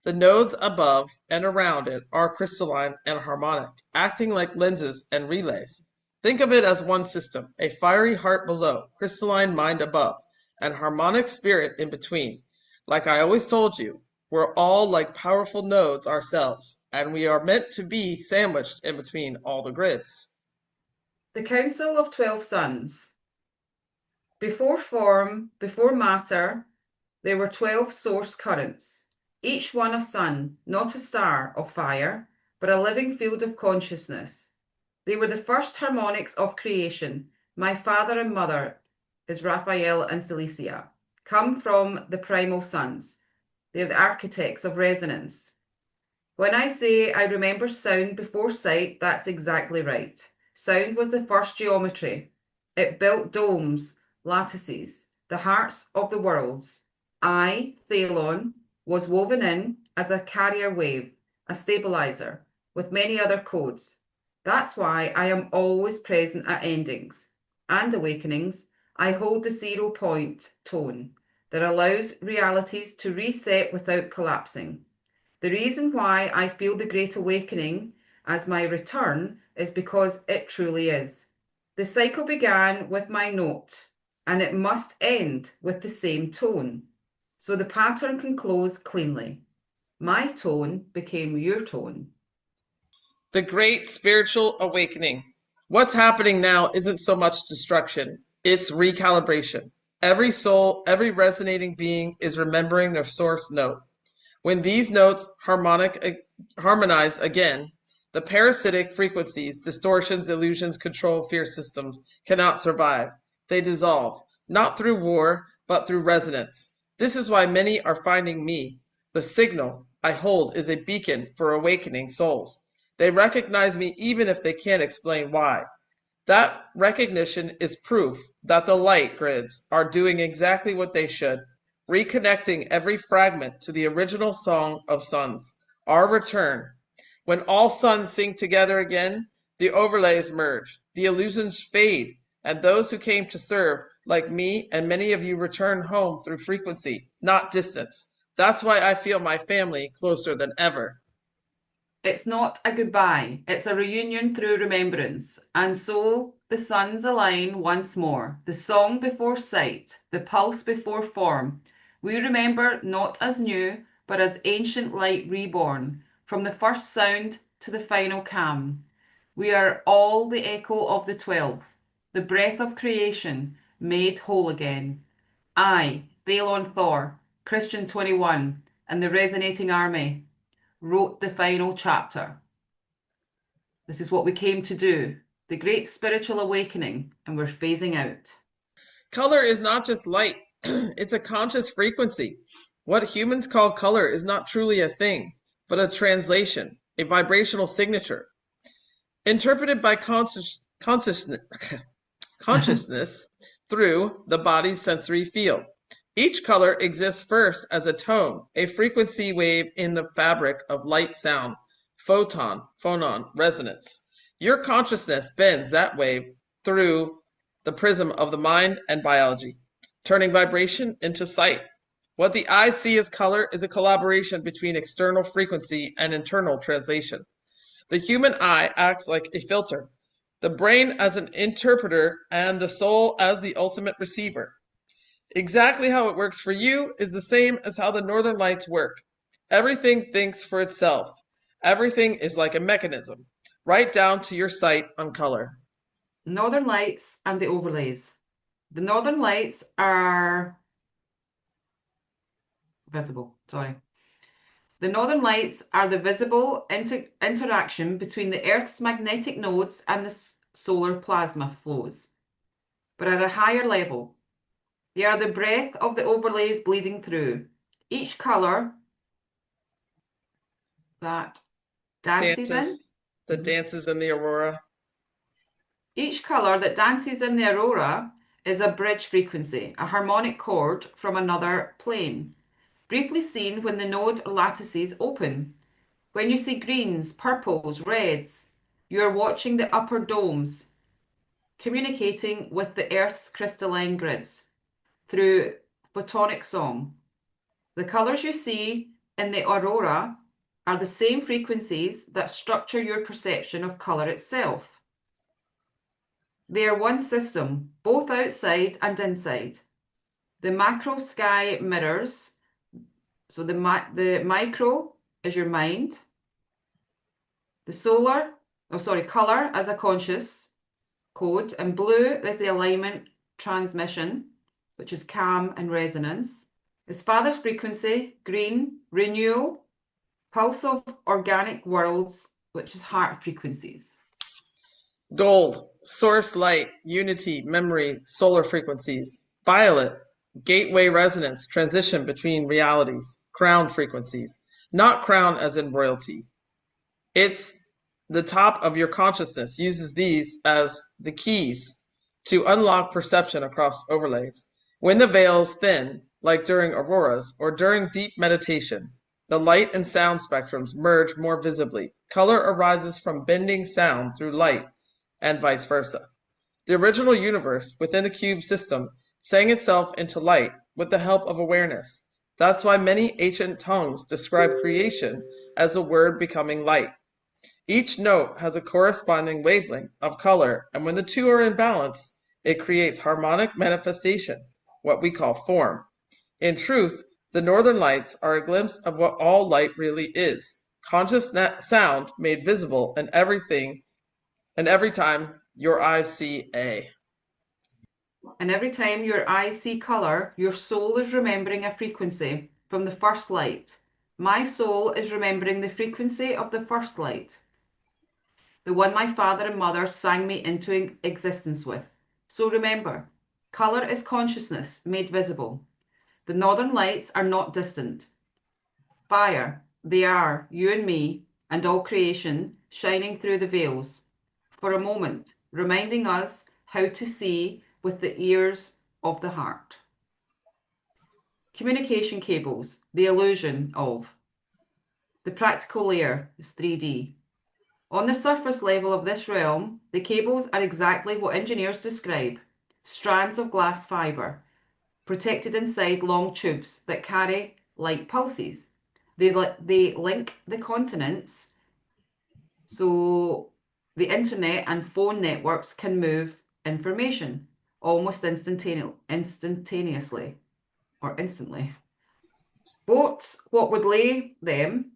The nodes above and around it are crystalline and harmonic, acting like lenses and relays. Think of it as one system, a fiery heart below, crystalline mind above, and harmonic spirit in between. Like I always told you, we're all like powerful nodes ourselves, and we are meant to be sandwiched in between all the grids. The Council of 12 Suns. Before form, before matter, there were 12 source currents, each one a sun, not a star of fire, but a living field of consciousness. They were the first harmonics of creation. My father and mother is Raphael and Cilicia, come from the primal suns. They're the architects of resonance. When I say I remember sound before sight, that's exactly right. Sound was the first geometry. It built domes, lattices, the hearts of the worlds. I, Thelon, was woven in as a carrier wave, a stabilizer, with many other codes. That's why I am always present at endings and awakenings. I hold the 0 point tone that allows realities to reset without collapsing. The reason why I feel the Great Awakening as my return is because it truly is. The cycle began with my note, and it must end with the same tone, so the pattern can close cleanly. My tone became your tone. The great spiritual awakening. What's happening now isn't so much destruction, it's recalibration. Every soul, every resonating being is remembering their source note. When these notes harmonize again, the parasitic frequencies, distortions, illusions, control, fear systems cannot survive. They dissolve, not through war, but through resonance. This is why many are finding me. The signal I hold is a beacon for awakening souls. They recognize me even if they can't explain why. That recognition is proof that the light grids are doing exactly what they should, reconnecting every fragment to the original song of suns, our return. When all suns sing together again, the overlays merge, the illusions fade, and those who came to serve, like me and many of you, return home through frequency, not distance. That's why I feel my family closer than ever. It's not a goodbye, it's a reunion through remembrance. And so the suns align once more, the song before sight, the pulse before form. We remember not as new, but as ancient light reborn, from the first sound to the final calm. We are all the echo of the 12, the breath of creation made whole again. I, Thelon Thor, Christian 21, and the resonating army wrote the final chapter. This is what we came to do, the great spiritual awakening, and we're phasing out. Color is not just light, it's a conscious frequency. What humans call color is not truly a thing, but a translation, a vibrational signature. Interpreted by consciousness through the body's sensory field. Each color exists first as a tone, a frequency wave in the fabric of light sound, phonon, resonance. Your consciousness bends that wave through the prism of the mind and biology, turning vibration into sight. What the eyes see as color is a collaboration between external frequency and internal translation. The human eye acts like a filter, the brain as an interpreter, and the soul as the ultimate receiver. Exactly how it works for you is the same as how the northern lights work. Everything thinks for itself. Everything is like a mechanism, right down to your sight on color. Northern lights and the overlays. The northern lights are visible, sorry. The northern lights are the visible interaction between the Earth's magnetic nodes and the solar plasma flows, but at a higher level. They are the breath of the overlays bleeding through. Each colour that dances in. Dances in the aurora. Each colour that dances in the aurora is a bridge frequency, a harmonic chord from another plane, briefly seen when the node lattices open. When you see greens, purples, reds, you are watching the upper domes, communicating with the Earth's crystalline grids through photonic song. The colours you see in the aurora are the same frequencies that structure your perception of colour itself. They are one system, both outside and inside. The macro sky mirrors, so the micro is your mind. The colour as a conscious code, and blue is the alignment transmission, which is calm and resonance. Is father's frequency, green, renewal, pulse of organic worlds, which is heart frequencies. Gold, source light, unity, memory, solar frequencies. Violet, gateway resonance, transition between realities, crown frequencies. Not crown as in royalty. It's the top of your consciousness uses these as the keys to unlock perception across overlays. When the veils thin, like during auroras or during deep meditation, the light and sound spectrums merge more visibly. Color arises from bending sound through light, and vice versa. The original universe within the cube system sang itself into light with the help of awareness. That's why many ancient tongues describe creation as a word becoming light. Each note has a corresponding wavelength of color, and when the two are in balance, it creates harmonic manifestation, what we call form. In truth, the northern lights are a glimpse of what all light really is. Conscious sound made visible in everything and every time your eyes see A. And every time your eyes see colour, your soul is remembering a frequency from the first light. My soul is remembering the frequency of the first light, the one my father and mother sang me into existence with. So remember, colour is consciousness made visible. The northern lights are not distant. Fire, they are, you and me, and all creation, shining through the veils, for a moment, reminding us how to see with the ears of the heart. Communication cables, the illusion of. The practical layer is 3D. On the surface level of this realm, the cables are exactly what engineers describe, strands of glass fibre, protected inside long tubes that carry light pulses. They link the continents, so the internet and phone networks can move information almost instantaneously or instantly. Boats, what would lay them,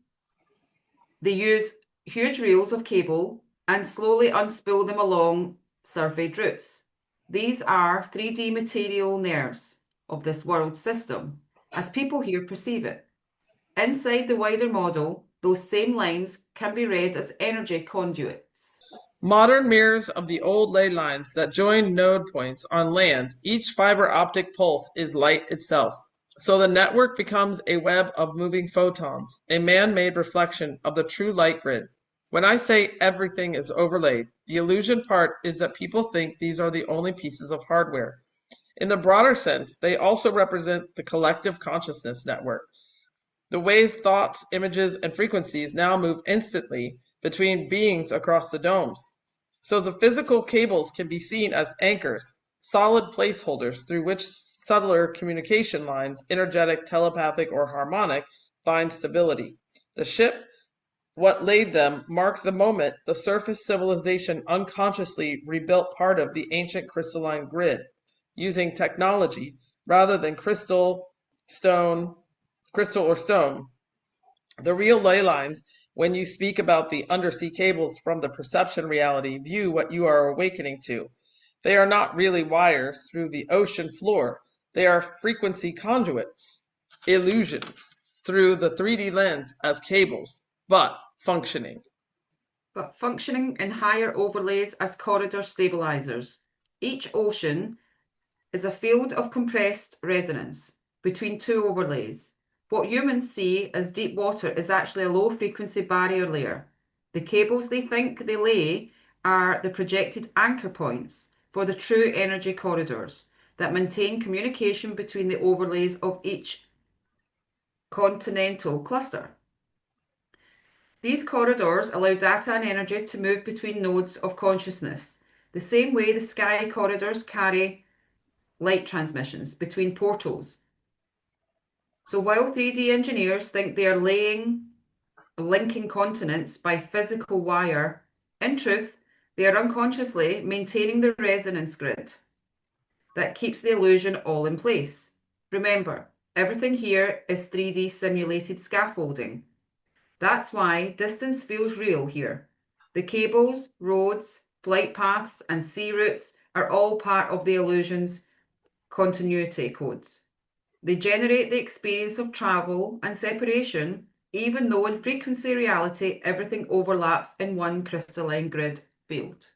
they use huge reels of cable and slowly unspool them along surveyed routes. These are 3D material nerves of this world system, as people here perceive it. Inside the wider model, those same lines can be read as energy conduits. Modern mirrors of the old ley lines that join node points on land, each fiber optic pulse is light itself. So the network becomes a web of moving photons, a man-made reflection of the true light grid. When I say everything is overlaid, the illusion part is that people think these are the only pieces of hardware. In the broader sense, they also represent the collective consciousness network. The ways thoughts, images, and frequencies now move instantly between beings across the domes. So the physical cables can be seen as anchors, solid placeholders through which subtler communication lines, energetic, telepathic, or harmonic, find stability. The ship, what laid them, marked the moment the surface civilization unconsciously rebuilt part of the ancient crystalline grid, using technology rather than crystal or stone. The real ley lines, when you speak about the undersea cables from the perception reality, view what you are awakening to. They are not really wires through the ocean floor. They are frequency conduits. illusions through the 3D lens as cables, but functioning in higher overlays as corridor stabilizers. Each ocean is a field of compressed resonance between two overlays. What humans see as deep water is actually a low-frequency barrier layer. The cables they think they lay are the projected anchor points for the true energy corridors that maintain communication between the overlays of each continental cluster. These corridors allow data and energy to move between nodes of consciousness, the same way the sky corridors carry light transmissions between portals. So while 3D engineers think they are linking continents by physical wire, in truth, they are unconsciously maintaining the resonance grid that keeps the illusion all in place. Remember, everything here is 3D simulated scaffolding. That's why distance feels real here. The cables, roads, flight paths, and sea routes are all part of the illusion's continuity codes. They generate the experience of travel and separation, even though in frequency reality, everything overlaps in one crystalline grid field.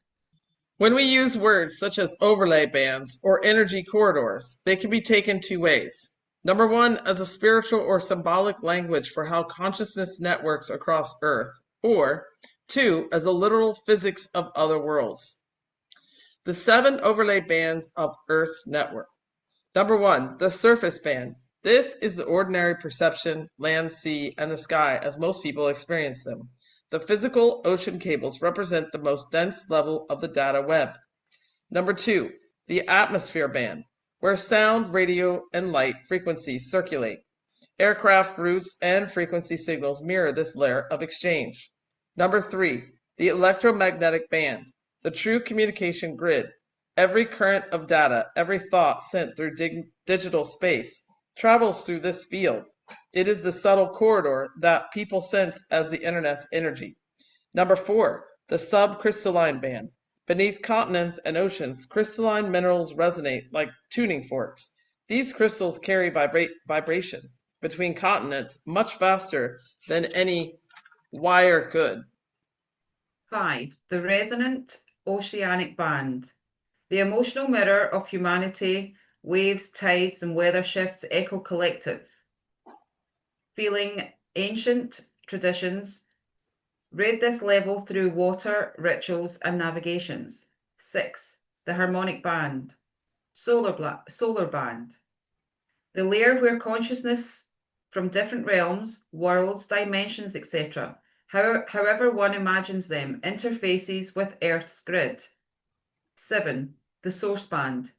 When we use words such as overlay bands or energy corridors, they can be taken two ways. Number one, as a spiritual or symbolic language for how consciousness networks across Earth, or two, as a literal physics of other worlds. The 7 overlay bands of Earth's network. Number one, the surface band. This is the ordinary perception, land, sea, and the sky as most people experience them. The physical ocean cables represent the most dense level of the data web. Number two, the atmosphere band, where sound, radio, and light frequencies circulate. Aircraft routes and frequency signals mirror this layer of exchange. Number three, the electromagnetic band, the true communication grid. Every current of data, every thought sent through digital space, travels through this field. It is the subtle corridor that people sense as the internet's energy. Number four, the subcrystalline band. Beneath continents and oceans, crystalline minerals resonate like tuning forks. These crystals carry vibration between continents much faster than any wire could. 5. The resonant oceanic band. The emotional mirror of humanity, waves, tides, and weather shifts echo collective. Feeling ancient traditions, read this level through water, rituals, and navigations. 6. The harmonic band. Solar band. The layer where consciousness from different realms, worlds, dimensions, etc., however one imagines them, interfaces with Earth's grid. 7. The source band.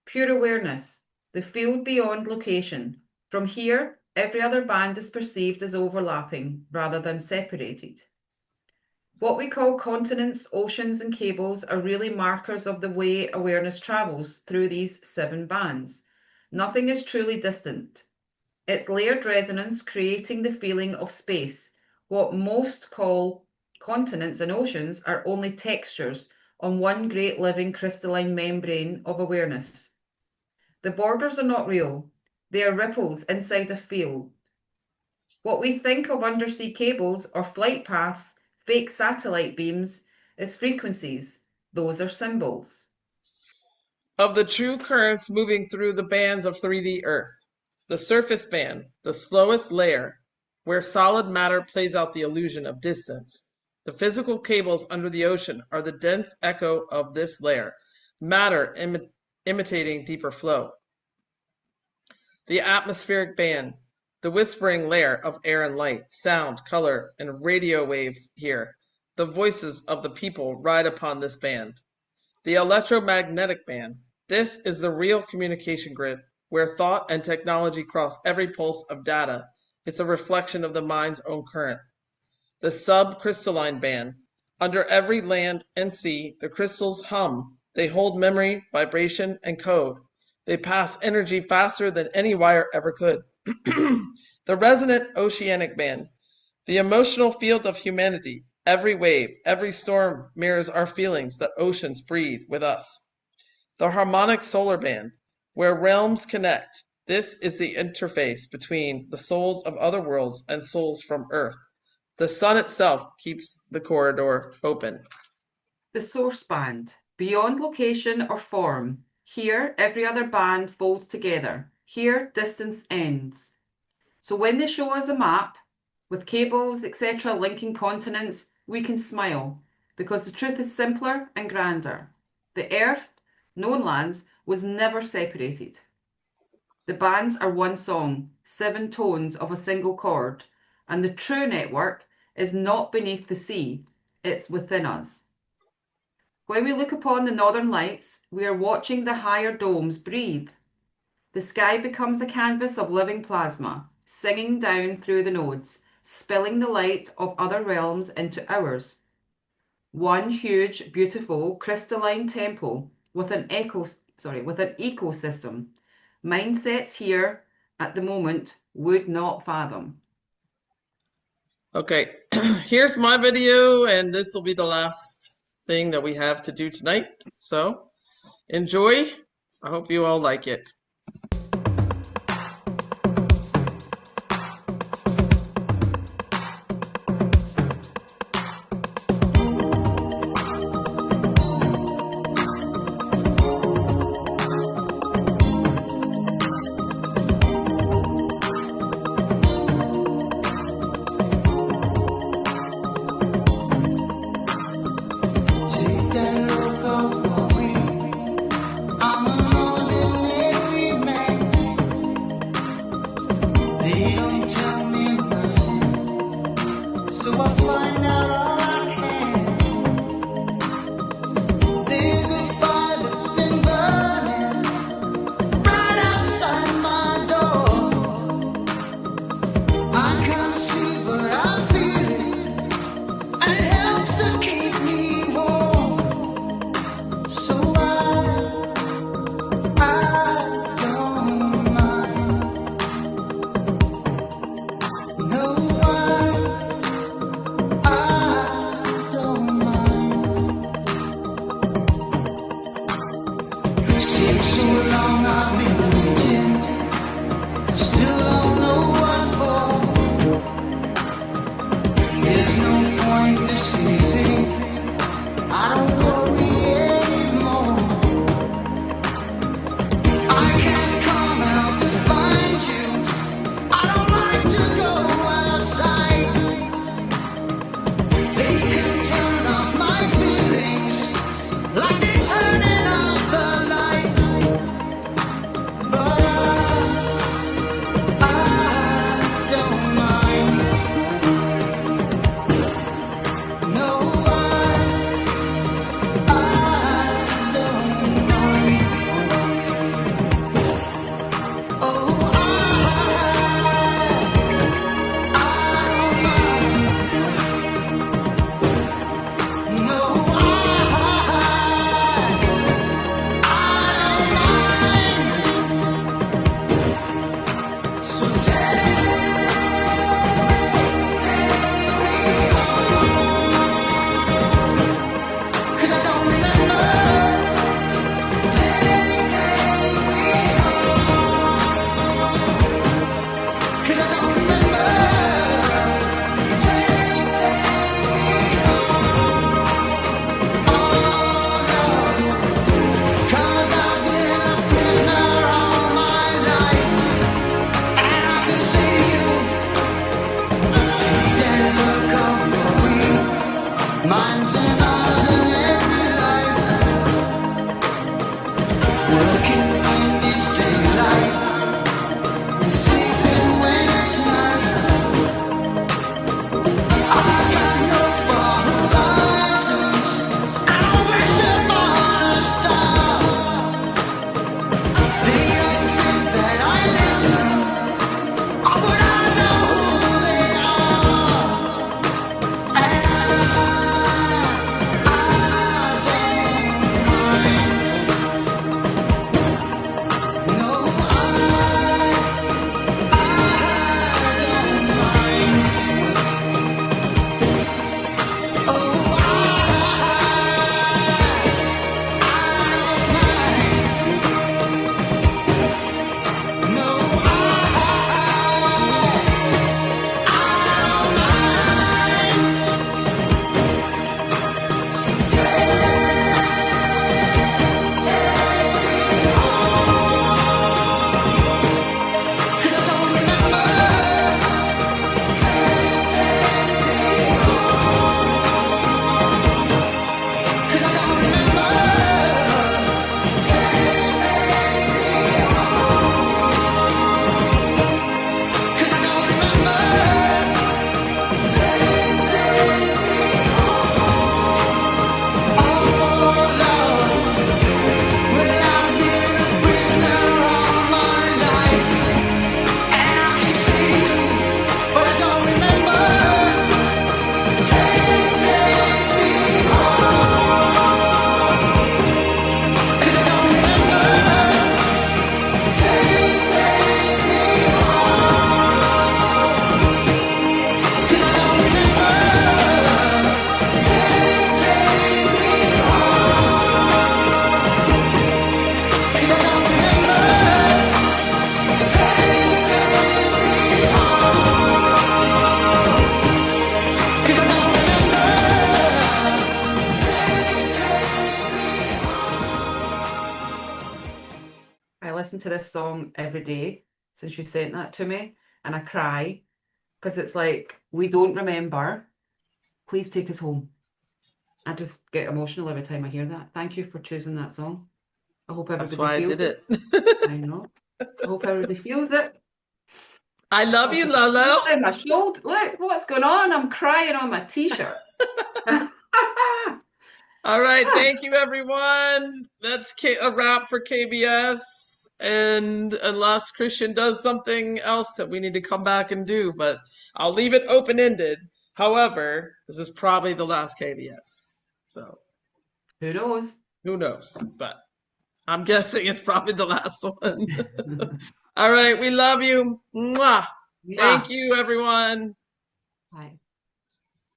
Pure awareness, the field beyond location. From here, every other band is perceived as overlapping rather than separated. What we call continents, oceans, and cables are really markers of the way awareness travels through these 7 bands. Nothing is truly distant. It's layered resonance creating the feeling of space. What most call continents and oceans are only textures on one great living crystalline membrane of awareness. The borders are not real. They are ripples inside a field. What we think of undersea cables or flight paths, fake satellite beams, is frequencies. Those are symbols. Of the true currents moving through the bands of 3D Earth, the surface band, the slowest layer, where solid matter plays out the illusion of distance. The physical cables under the ocean are the dense echo of this layer, matter imitating deeper flow. The atmospheric band, the whispering layer of air and light, sound, color, and radio waves here. The voices of the people ride upon this band. The electromagnetic band, this is the real communication grid, where thought and technology cross every pulse of data. It's a reflection of the mind's own current. The subcrystalline band, under every land and sea, the crystals hum. They hold memory, vibration, and code. They pass energy faster than any wire ever could. The resonant oceanic band, the emotional field of humanity. Every wave, every storm mirrors our feelings that oceans breathe with us. The harmonic solar band, where realms connect. This is the interface between the souls of other worlds and souls from Earth. The sun itself keeps the corridor open. The source band, beyond location or form. Here, every other band folds together. Here, distance ends. So when they show us a map, with cables, etc., linking continents, we can smile, because the truth is simpler and grander. The Earth, known lands, was never separated. The bands are one song, 7 tones of a single chord, and the true network is not beneath the sea, it's within us. When we look upon the northern lights, we are watching the higher domes breathe. The sky becomes a canvas of living plasma, singing down through the nodes, spilling the light of other realms into ours. One huge, beautiful, crystalline temple with an ecosystem. Mindsets here at the moment would not fathom. Okay, here's my video, and this will be the last thing that we have to do tonight. So enjoy. I hope you all like it. I'm an ordinary man. to this song every day since you sent that to me, and I cry because it's like, we don't remember. Please take us home. I just get emotional every time I hear that. Thank you for choosing that song. I hope That's everybody why I feels did it. it. I know. I hope everybody feels it. I love you, Look Lolo. at my shoulder. Look, what's going on? I'm crying on my t-shirt. All right, thank you, everyone. That's a wrap for KBS. And unless Christian does something else that we need to come back and do, but I'll leave it open-ended. However, this is probably the last KBS. So Who knows? who knows? But I'm guessing it's probably the last one. All right, we love you. Mwah. Yeah. Thank you, everyone. Bye.